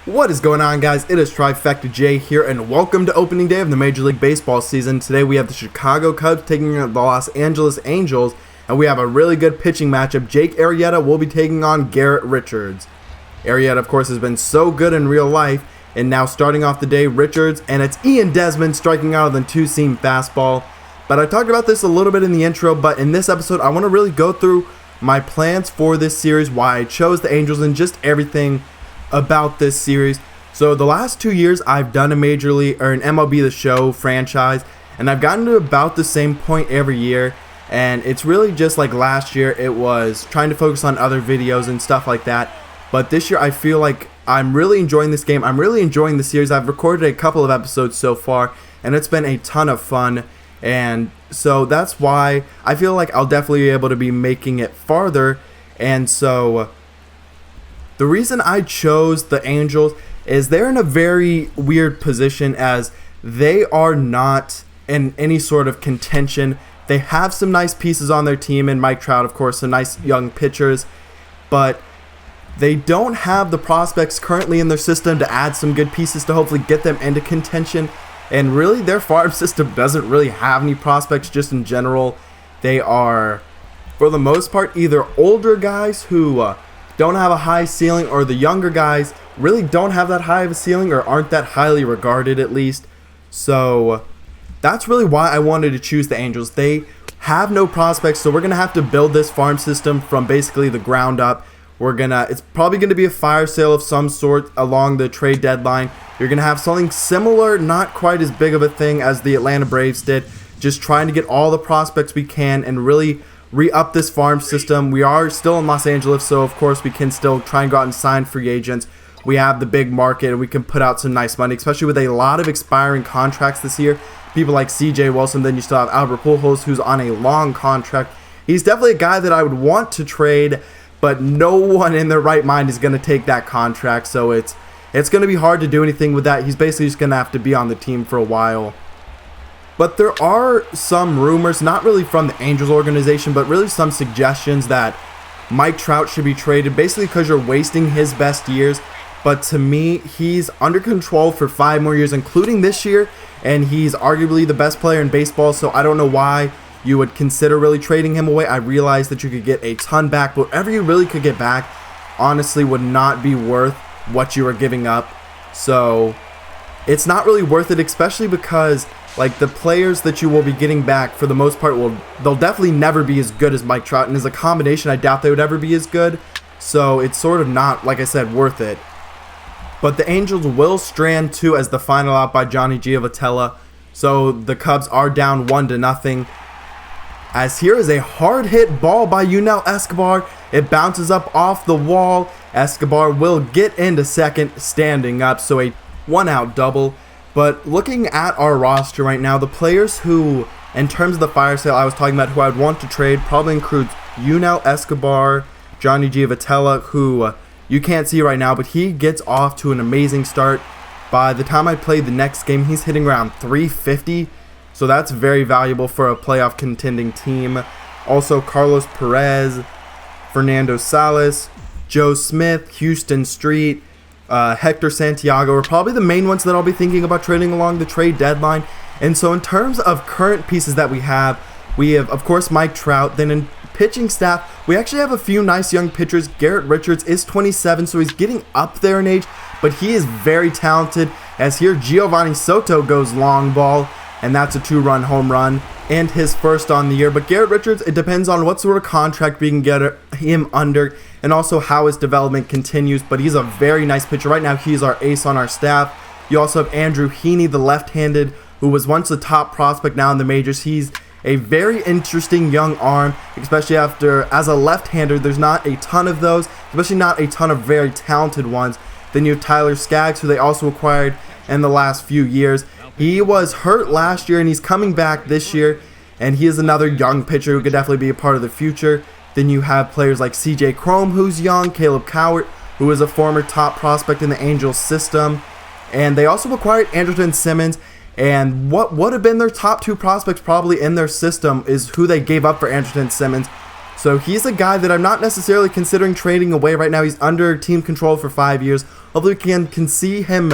What is going on, guys? It is Trifecta J here, and welcome to opening day of the Major League Baseball season. Today we have the Chicago Cubs taking on the Los Angeles Angels, and we have a really good pitching matchup. Jake Arrieta will be taking on Garrett Richards. Arrieta, of course, has been so good in real life, and now starting off the day, Richards, and it's Ian Desmond striking out of the two-seam fastball. But I talked about this a little bit in the intro, but in this episode, I want to really go through my plans for this series, why I chose the Angels, and just everything about this series. So the last 2 years I've done a Major League or an MLB The Show franchise, and I've gotten to about the same point every year, and it's really just like last year it was trying to focus on other videos and stuff like that. But this year I feel like I'm really enjoying this game. I'm really enjoying the series. I've recorded a couple of episodes so far, and it's been a ton of fun, and so that's why I feel like I'll definitely be able to be making it farther. And so the reason I chose the Angels is they're in a very weird position, as they are not in any sort of contention. They have some nice pieces on their team, and Mike Trout, of course, some nice young pitchers, but they don't have the prospects currently in their system to add some good pieces to hopefully get them into contention. And really, their farm system doesn't really have any prospects just in general. They are, for the most part, either older guys who don't have a high ceiling, or the younger guys really don't have that high of a ceiling or aren't that highly regarded, at least. So that's really why I wanted to choose the Angels. They have no prospects, so we're going to have to build this farm system from basically the ground up. It's probably going to be a fire sale of some sort along the trade deadline. You're going to have something similar, not quite as big of a thing as the Atlanta Braves did, just trying to get all the prospects we can and really re-up this farm system. We are still in Los Angeles, so of course we can still try and go out and sign free agents. We have the big market, and we can put out some nice money, especially with a lot of expiring contracts this year. People like CJ Wilson, then you still have Albert Pujols, who's on a long contract. He's definitely a guy that I would want to trade, but no one in their right mind is going to take that contract, so it's going to be hard to do anything with that. He's basically just going to have to be on the team for a while. But there are some rumors, not really from the Angels organization, but really some suggestions that Mike Trout should be traded, basically because you're wasting his best years. But to me, he's under control for 5 more years, including this year, and he's arguably the best player in baseball, so I don't know why you would consider really trading him away. I realize that you could get a ton back, but whatever you really could get back, honestly, would not be worth what you are giving up. So it's not really worth it, especially because like the players that you will be getting back for the most part they'll definitely never be as good as Mike Trout, and as a combination I doubt they would ever be as good, so it's sort of not, like I said, worth it. But the Angels will strand 2 as the final out by Johnny Giavotella, so the Cubs are down 1-0, as here is a hard hit ball by Yunel Escobar. It bounces up off the wall. Escobar will get into second standing up, so a 1-out double. But looking at our roster right now, the players who, in terms of the fire sale I was talking about, who I would want to trade, probably includes Yunel Escobar, Johnny Giavotella, who you can't see right now, but he gets off to an amazing start. By the time I play the next game, he's hitting around 350, so that's very valuable for a playoff contending team. Also, Carlos Perez, Fernando Salas, Joe Smith, Houston Street, Hector Santiago are probably the main ones that I'll be thinking about trading along the trade deadline. And so in terms of current pieces that we have, of course, Mike Trout. Then in pitching staff, we actually have a few nice young pitchers. Garrett Richards is 27, so he's getting up there in age, but he is very talented, as here Giovanni Soto goes long ball, and that's a 2-run home run, and his first on the year. But Garrett Richards, it depends on what sort of contract we can get him under, and also how his development continues, but he's a very nice pitcher. Right now, he's our ace on our staff. You also have Andrew Heaney, the left-handed, who was once the top prospect, now in the majors. He's a very interesting young arm, especially as a left-hander, there's not a ton of those, especially not a ton of very talented ones. Then you have Tyler Skaggs, who they also acquired in the last few years. He was hurt last year, and he's coming back this year, and he is another young pitcher who could definitely be a part of the future. Then you have players like CJ Cron, who's young, Caleb Cowart, who is a former top prospect in the Angels system, and they also acquired Andrelton Simmons. And what would have been their top 2 prospects probably in their system is who they gave up for Andrelton Simmons. So he's a guy that I'm not necessarily considering trading away right now. He's under team control for 5 years. Hopefully we can see him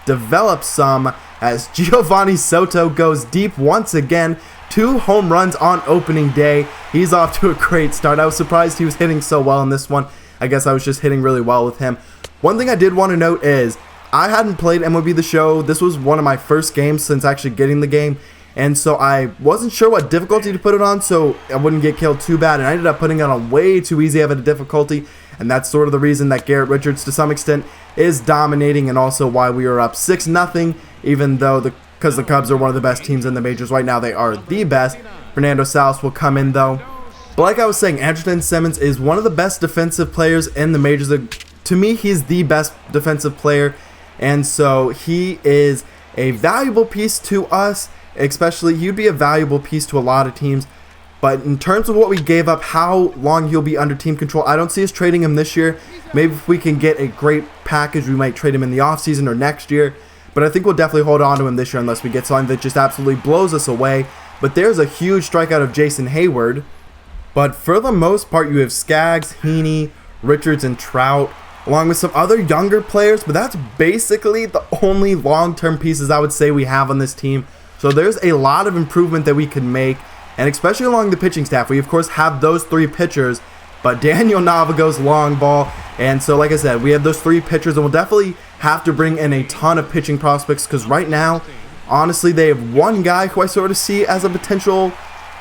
develop some as Giovanni Soto goes deep once again. 2 home runs on opening day. He's off to a great start. I was surprised he was hitting so well in this one. I guess I was just hitting really well with him. One thing I did want to note is I hadn't played MLB The Show. This was one of my first games since actually getting the game. And so I wasn't sure what difficulty to put it on so I wouldn't get killed too bad. And I ended up putting it on way too easy of a difficulty. And that's sort of the reason that Garrett Richards to some extent is dominating, and also why we were up 6-0, even though because the Cubs are one of the best teams in the majors right now. They are the best. Fernando Salas will come in though. But like I was saying, Andrelton Simmons is one of the best defensive players in the majors. To me, he's the best defensive player. And so he is a valuable piece to us. Especially, he'd be a valuable piece to a lot of teams. But in terms of what we gave up, how long he'll be under team control, I don't see us trading him this year. Maybe if we can get a great package, we might trade him in the offseason or next year. But I think we'll definitely hold on to him this year unless we get something that just absolutely blows us away. But there's a huge strikeout of Jason Hayward. But for the most part, you have Skaggs, Heaney, Richards, and Trout, along with some other younger players. But that's basically the only long-term pieces I would say we have on this team. So there's a lot of improvement that we can make, and especially along the pitching staff. We, of course, have those 3 pitchers, but Daniel Nava goes long ball. And so, like I said, we have those 3 pitchers, and we'll definitely have to bring in a ton of pitching prospects because right now, honestly, they have one guy who I sort of see as a potential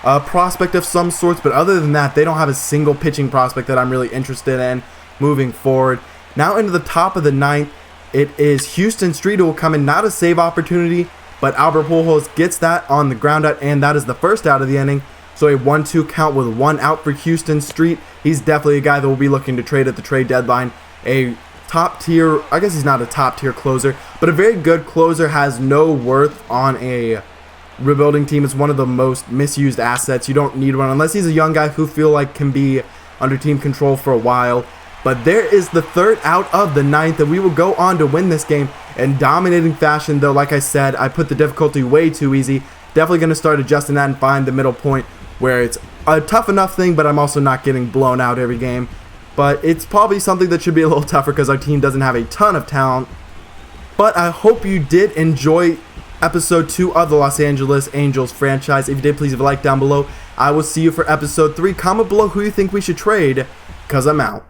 prospect of some sorts, but other than that, they don't have a single pitching prospect that I'm really interested in moving forward. Now into the top of the 9th, it is Houston Street who will come in, not a save opportunity, but Albert Pujols gets that on the ground out, and that is the first out of the inning. So a 1-2 count with 1 out for Houston Street. He's definitely a guy that will be looking to trade at the trade deadline. A top tier, I guess he's not a top tier closer, but a very good closer, has no worth on a rebuilding team. It's one of the most misused assets. You don't need one unless he's a young guy who feel like can be under team control for a while. But there is the 3rd out of the 9th, and we will go on to win this game in dominating fashion. Though, like I said, I put the difficulty way too easy. Definitely going to start adjusting that and find the middle point where it's a tough enough thing, but I'm also not getting blown out every game. But it's probably something that should be a little tougher because our team doesn't have a ton of talent. But I hope you did enjoy episode 2 of the Los Angeles Angels franchise. If you did, please leave a like down below. I will see you for episode 3. Comment below who you think we should trade, because I'm out.